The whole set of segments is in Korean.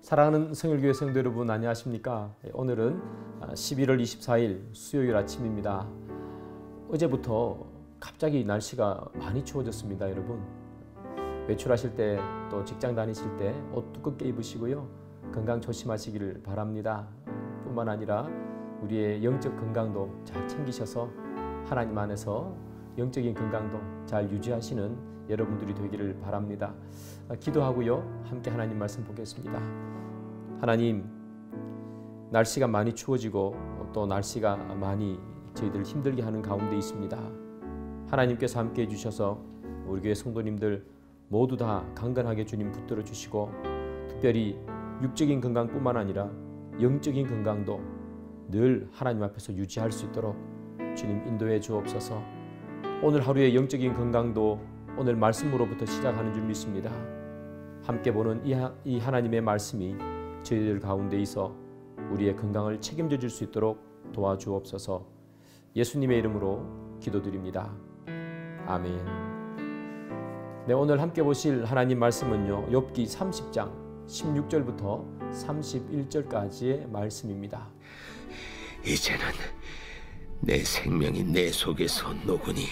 사랑하는 성일교회 성도 여러분, 안녕하십니까? 오늘은 11월 24일 수요일 아침입니다. 어제부터 갑자기 날씨가 많이 추워졌습니다, 여러분. 외출하실 때, 또 직장 다니실 때 옷 두껍게 입으시고요. 건강 조심하시기를 바랍니다. 뿐만 아니라 우리의 영적 건강도 잘 챙기셔서 하나님 안에서 영적인 건강도 잘 유지하시는 여러분들이 되기를 바랍니다. 기도하고요. 함께 하나님 말씀 보겠습니다. 하나님, 날씨가 많이 추워지고 또 날씨가 많이 저희들 힘들게 하는 가운데 있습니다. 하나님께서 함께 해주셔서 우리 교회 성도님들 모두 다 강건하게 주님 붙들어 주시고, 특별히 육적인 건강뿐만 아니라 영적인 건강도 늘 하나님 앞에서 유지할 수 있도록 주님 인도해 주옵소서. 오늘 하루의 영적인 건강도 오늘 말씀으로부터 시작하는 줄 믿습니다. 함께 보는 이 하나님의 말씀이 저희들 가운데 있어 우리의 건강을 책임져 줄 수 있도록 도와주옵소서. 예수님의 이름으로 기도드립니다. 아멘. 네, 오늘 함께 보실 하나님 말씀은요, 욥기 30장 16절부터 31절까지의 말씀입니다. 이제는 내 생명이 내 속에서 녹으니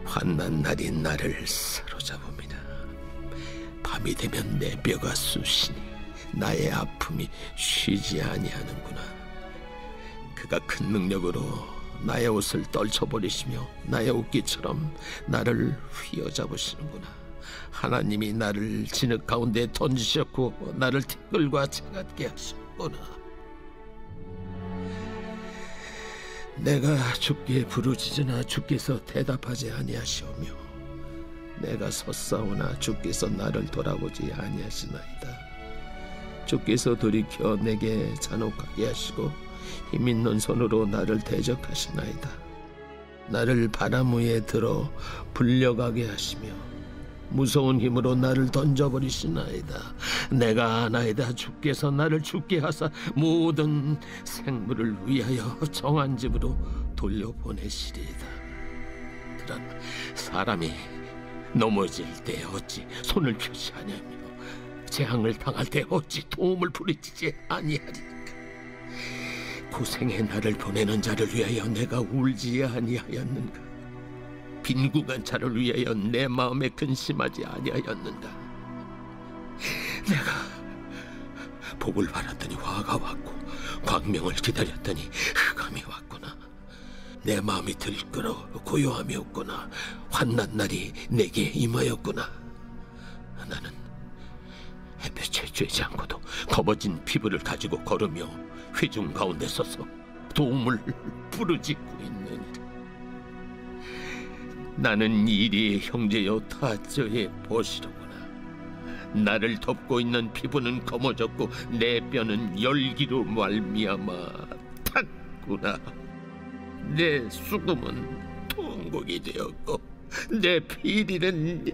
환난 날이 나를 사로잡습니다. 밤이 되면 내 뼈가 쑤시니 나의 아픔이 쉬지 아니하는구나. 그가 큰 능력으로 나의 옷을 떨쳐버리시며 나의 옷깃처럼 나를 휘어잡으시는구나. 하나님이 나를 진흙 가운데 던지셨고 나를 티끌과 채같게 하셨구나. 내가 주께 부르짖으나 주께서 대답하지 아니하시오며 내가 섰사오나 주께서 나를 돌아보지 아니하시나이다. 주께서 돌이켜 내게 잔혹하게 하시고 힘있는 손으로 나를 대적하시나이다. 나를 바람 위에 들어 불려가게 하시며 무서운 힘으로 나를 던져버리시나이다. 내가 아나이다. 주께서 나를 죽게 하사 모든 생물을 위하여 정한 집으로 돌려보내시리이다. 그러나 사람이 넘어질 때 어찌 손을 펴지 아니하며 재앙을 당할 때 어찌 도움을 부르짖지 아니하리까. 고생의 나를 보내는 자를 위하여 내가 울지 아니하였는가. 빈궁한 자를 위하여 내 마음에 근심하지 아니하였는가. 내가 복을 바랐더니 화가 왔고 광명을 기다렸더니 흑암이 왔구나. 내 마음이 들끓어 고요함이 없구나. 환난 날이 내게 임하였구나. 나는 햇볕에 쬐지 않고도 검어진 피부를 가지고 걸으며 회중 가운데 서서 도움을 부르짖고 있느니라. 나는 이리의 형제여 타저의 벗이로구나. 나를 덮고 있는 피부는 검어졌고 내 뼈는 열기로 말미암아 탔구나. 내 수금은 통곡이 되었고 내 피리는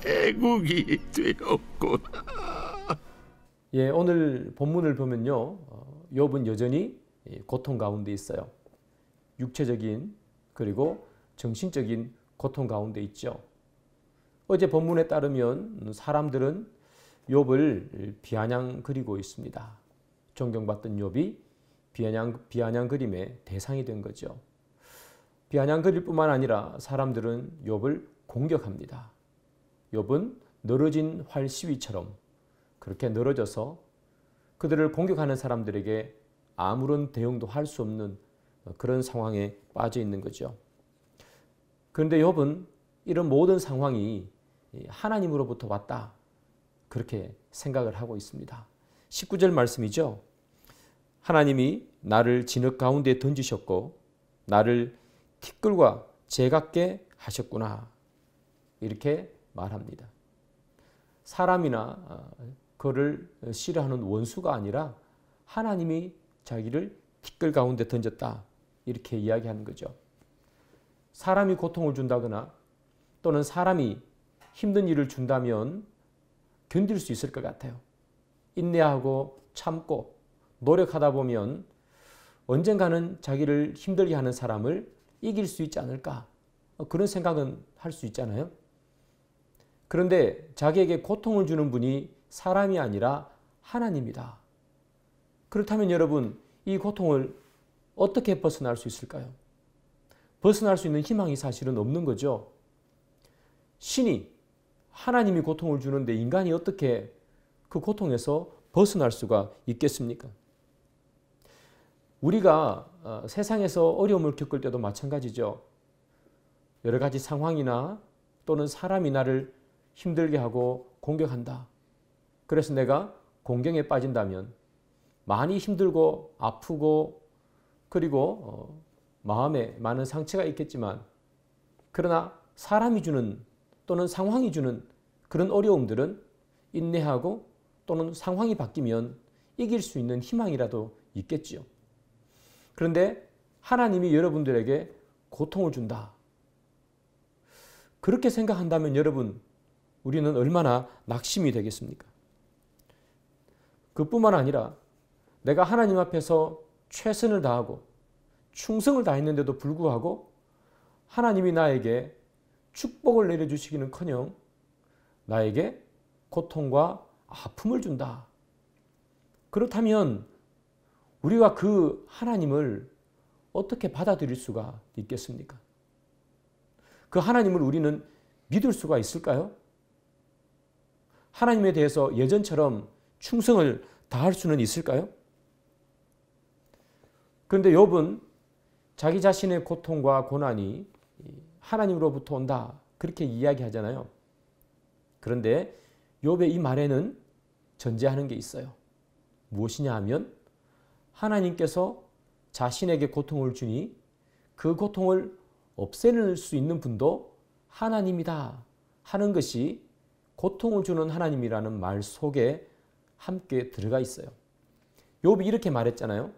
애국이 되었구나. 예, 오늘 본문을 보면요, 욥은 여전히 고통 가운데 있어요. 육체적인 그리고 정신적인 고통 가운데 있죠. 어제 본문에 따르면 사람들은 욥을 비아냥거리고 있습니다. 존경받던 욥이 비아냥거림의 대상이 된 거죠. 비아냥거릴 뿐만 아니라 사람들은 욥을 공격합니다. 욥은 늘어진 활 시위처럼 그렇게 늘어져서 그들을 공격하는 사람들에게 아무런 대응도 할 수 없는 그런 상황에 빠져 있는 거죠. 그런데 욥은 이런 모든 상황이 하나님으로부터 왔다, 그렇게 생각을 하고 있습니다. 19절 말씀이죠. 하나님이 나를 진흙 가운데 던지셨고 나를 티끌과 재같게 하셨구나, 이렇게 말합니다. 사람이나 그를 싫어하는 원수가 아니라 하나님이 자기를 티끌 가운데 던졌다, 이렇게 이야기하는 거죠. 사람이 고통을 준다거나 또는 사람이 힘든 일을 준다면 견딜 수 있을 것 같아요. 인내하고 참고 노력하다 보면 언젠가는 자기를 힘들게 하는 사람을 이길 수 있지 않을까, 그런 생각은 할 수 있잖아요. 그런데 자기에게 고통을 주는 분이 사람이 아니라 하나님이다. 그렇다면 여러분, 이 고통을 어떻게 벗어날 수 있을까요? 벗어날 수 있는 희망이 사실은 없는 거죠. 신이, 하나님이 고통을 주는데 인간이 어떻게 그 고통에서 벗어날 수가 있겠습니까? 우리가 세상에서 어려움을 겪을 때도 마찬가지죠. 여러 가지 상황이나 또는 사람이 나를 힘들게 하고 공격한다. 그래서 내가 공경에 빠진다면 많이 힘들고 아프고 그리고 마음에 많은 상처가 있겠지만, 그러나 사람이 주는 또는 상황이 주는 그런 어려움들은 인내하고 또는 상황이 바뀌면 이길 수 있는 희망이라도 있겠지요. 그런데 하나님이 여러분들에게 고통을 준다. 그렇게 생각한다면 여러분, 우리는 얼마나 낙심이 되겠습니까? 그뿐만 아니라 내가 하나님 앞에서 최선을 다하고 충성을 다했는데도 불구하고 하나님이 나에게 축복을 내려주시기는커녕 나에게 고통과 아픔을 준다. 그렇다면 우리가 그 하나님을 어떻게 받아들일 수가 있겠습니까? 그 하나님을 우리는 믿을 수가 있을까요? 하나님에 대해서 예전처럼 충성을 다할 수는 있을까요? 그런데 욥은 자기 자신의 고통과 고난이 하나님으로부터 온다, 그렇게 이야기하잖아요. 그런데 욥의 이 말에는 전제하는 게 있어요. 무엇이냐 하면 하나님께서 자신에게 고통을 주니 그 고통을 없애낼 수 있는 분도 하나님이다 하는 것이 고통을 주는 하나님이라는 말 속에 함께 들어가 있어요. 욥이 이렇게 말했잖아요.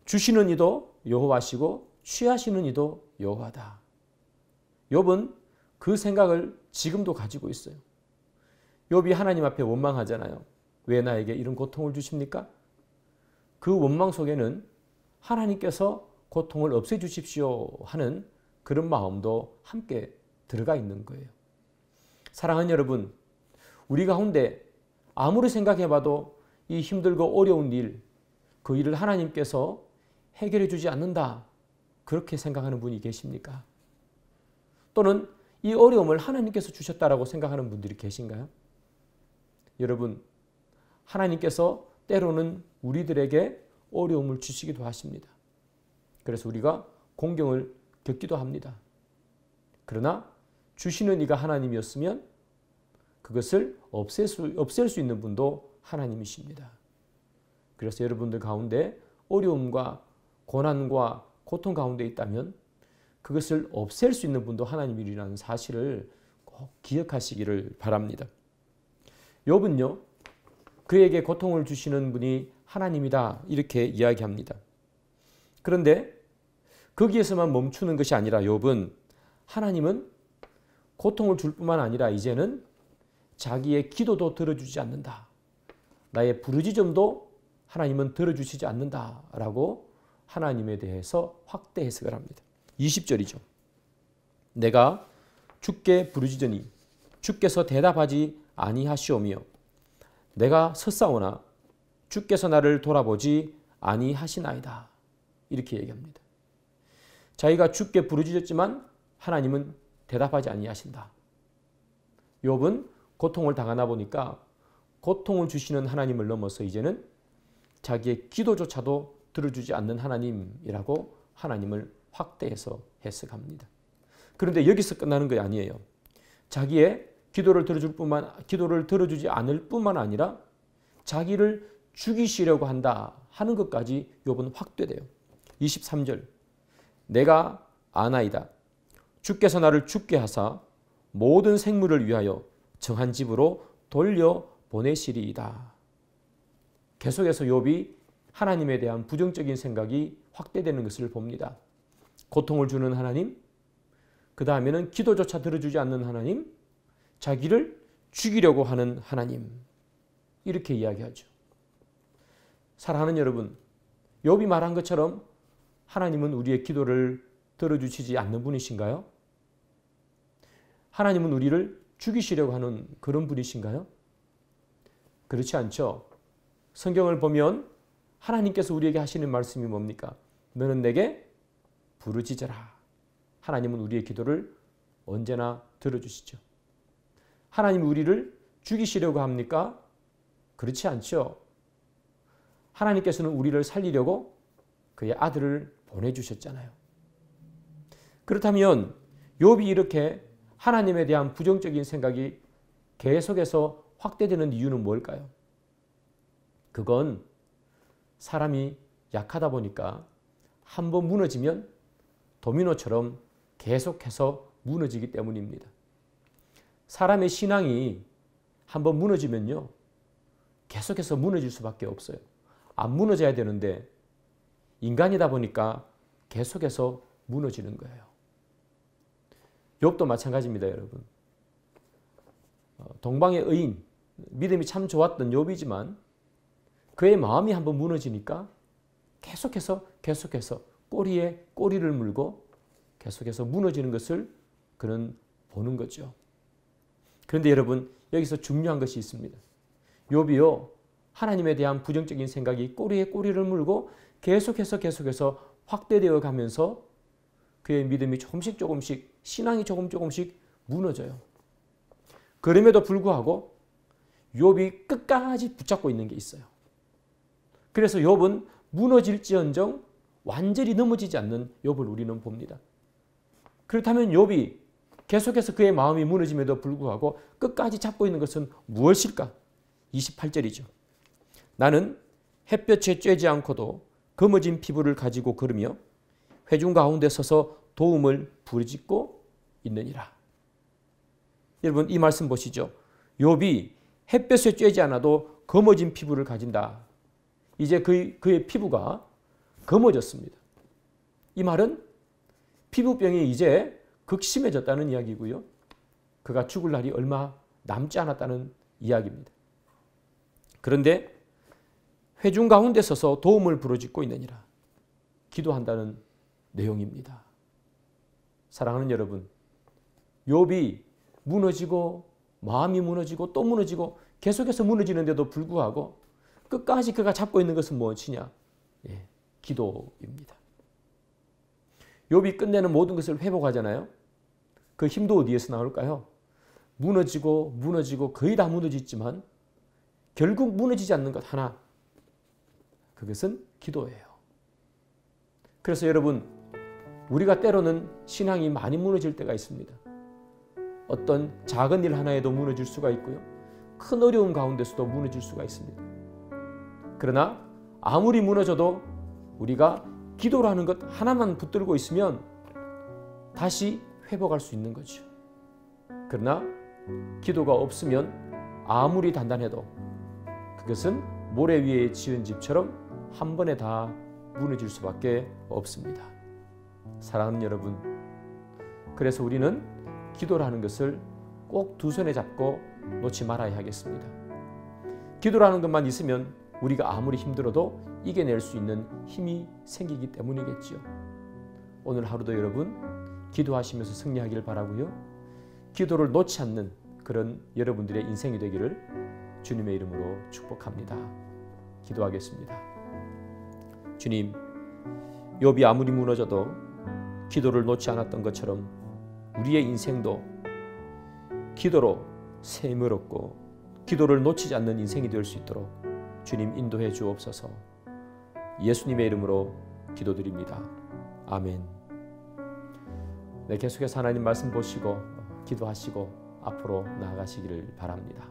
주시는 이도 여호와시고 취하시는 이도 여호와다. 욥은 그 생각을 지금도 가지고 있어요. 욥이 하나님 앞에 원망하잖아요. 왜 나에게 이런 고통을 주십니까? 그 원망 속에는 하나님께서 고통을 없애주십시오 하는 그런 마음도 함께 들어가 있는 거예요. 사랑하는 여러분, 우리 가운데 아무리 생각해봐도 이 힘들고 어려운 일, 그 일을 하나님께서 해결해 주지 않는다, 그렇게 생각하는 분이 계십니까? 또는 이 어려움을 하나님께서 주셨다라고 생각하는 분들이 계신가요? 여러분, 하나님께서 때로는 우리들에게 어려움을 주시기도 하십니다. 그래서 우리가 공경을 겪기도 합니다. 그러나 주시는 이가 하나님이었으면 그것을 없앨 수 있는 분도 하나님이십니다. 그래서 여러분들 가운데 어려움과 고난과 고통 가운데 있다면 그것을 없앨 수 있는 분도 하나님이라는 사실을 꼭 기억하시기를 바랍니다. 욥은요, 그에게 고통을 주시는 분이 하나님이다, 이렇게 이야기합니다. 그런데 거기에서만 멈추는 것이 아니라 욥은 하나님은 고통을 줄 뿐만 아니라 이제는 자기의 기도도 들어주지 않는다. 나의 부르짖음도 하나님은 들어주시지 않는다라고 하나님에 대해서 확대 해석을 합니다. 20절이죠. 내가 주께 부르짖으니 주께서 대답하지 아니하시오며 내가 섰사오나 주께서 나를 돌아보지 아니하시나이다. 이렇게 얘기합니다. 자기가 주께 부르짖었지만 하나님은 대답하지 아니하신다. 욥은 고통을 당하나 보니까 고통을 주시는 하나님을 넘어서 이제는 자기의 기도조차도 들어주지 않는 하나님이라고 하나님을 확대해서 해석합니다. 그런데 여기서 끝나는 게 아니에요. 자기의 기도를 들어주지 않을 뿐만 아니라 자기를 죽이시려고 한다 하는 것까지 욥은 확대돼요. 23절 내가 아나이다. 주께서 나를 죽게 하사 모든 생물을 위하여 정한 집으로 돌려보내시리이다. 계속해서 욥이 하나님에 대한 부정적인 생각이 확대되는 것을 봅니다. 고통을 주는 하나님, 그 다음에는 기도조차 들어주지 않는 하나님, 자기를 죽이려고 하는 하나님, 이렇게 이야기하죠. 사랑하는 여러분, 욥이 말한 것처럼 하나님은 우리의 기도를 들어주시지 않는 분이신가요? 하나님은 우리를 죽이시려고 하는 그런 분이신가요? 그렇지 않죠. 성경을 보면 하나님께서 우리에게 하시는 말씀이 뭡니까? 너는 내게 부르짖어라. 하나님은 우리의 기도를 언제나 들어주시죠. 하나님이 우리를 죽이시려고 합니까? 그렇지 않죠. 하나님께서는 우리를 살리려고 그의 아들을 보내주셨잖아요. 그렇다면 욥이 이렇게 하나님에 대한 부정적인 생각이 계속해서 확대되는 이유는 뭘까요? 그건 사람이 약하다 보니까 한번 무너지면 도미노처럼 계속해서 무너지기 때문입니다. 사람의 신앙이 한번 무너지면요, 계속해서 무너질 수밖에 없어요. 안 무너져야 되는데 인간이다 보니까 계속해서 무너지는 거예요. 욥도 마찬가지입니다, 여러분. 동방의 의인, 믿음이 참 좋았던 욥이지만 그의 마음이 한번 무너지니까 계속해서 꼬리에 꼬리를 물고 계속해서 무너지는 것을 그는 보는 거죠. 그런데 여러분, 여기서 중요한 것이 있습니다. 욥이요, 하나님에 대한 부정적인 생각이 꼬리에 꼬리를 물고 계속해서 확대되어 가면서 그의 믿음이 조금씩 신앙이 조금씩 무너져요. 그럼에도 불구하고 욥이 끝까지 붙잡고 있는 게 있어요. 그래서 욥은 무너질지언정 완전히 넘어지지 않는 욥을 우리는 봅니다. 그렇다면 욥이 계속해서 그의 마음이 무너짐에도 불구하고 끝까지 잡고 있는 것은 무엇일까? 28절이죠. 나는 햇볕에 쬐지 않고도 검어진 피부를 가지고 걸으며 회중 가운데 서서 도움을 부르짖고 있느니라. 여러분, 이 말씀 보시죠. 욥이 햇볕에 쬐지 않아도 검어진 피부를 가진다. 이제 그의 피부가 검어졌습니다. 이 말은 피부병이 이제 극심해졌다는 이야기고요. 그가 죽을 날이 얼마 남지 않았다는 이야기입니다. 그런데 회중 가운데 서서 도움을 부르짖고 있느니라. 기도한다는 내용입니다. 사랑하는 여러분, 욥이 무너지고 마음이 무너지고 또 무너지고 계속해서 무너지는데도 불구하고 끝까지 그가 잡고 있는 것은 무엇이냐? 기도입니다. 욥이 끝내는 모든 것을 회복하잖아요. 그 힘도 어디에서 나올까요? 무너지고 거의 다 무너지지만 결국 무너지지 않는 것 하나, 그것은 기도예요. 그래서 여러분, 우리가 때로는 신앙이 많이 무너질 때가 있습니다. 어떤 작은 일 하나에도 무너질 수가 있고요. 큰 어려움 가운데서도 무너질 수가 있습니다. 그러나 아무리 무너져도 우리가 기도라는 것 하나만 붙들고 있으면 다시 회복할 수 있는 거죠. 그러나 기도가 없으면 아무리 단단해도 그것은 모래 위에 지은 집처럼 한 번에 다 무너질 수밖에 없습니다. 사랑하는 여러분, 그래서 우리는 기도라는 것을 꼭 두 손에 잡고 놓지 말아야 하겠습니다. 기도라는 것만 있으면 우리가 아무리 힘들어도 이겨낼 수 있는 힘이 생기기 때문이겠지요. 오늘 하루도 여러분 기도하시면서 승리하기를 바라고요. 기도를 놓지 않는 그런 여러분들의 인생이 되기를 주님의 이름으로 축복합니다. 기도하겠습니다. 주님, 욥이 아무리 무너져도 기도를 놓지 않았던 것처럼 우리의 인생도 기도로 샘을 기도를 놓치지 않는 인생이 될 수 있도록 주님 인도해 주옵소서. 예수님의 이름으로 기도드립니다. 아멘. 네, 계속해서 하나님 말씀 보시고 기도하시고 앞으로 나아가시기를 바랍니다.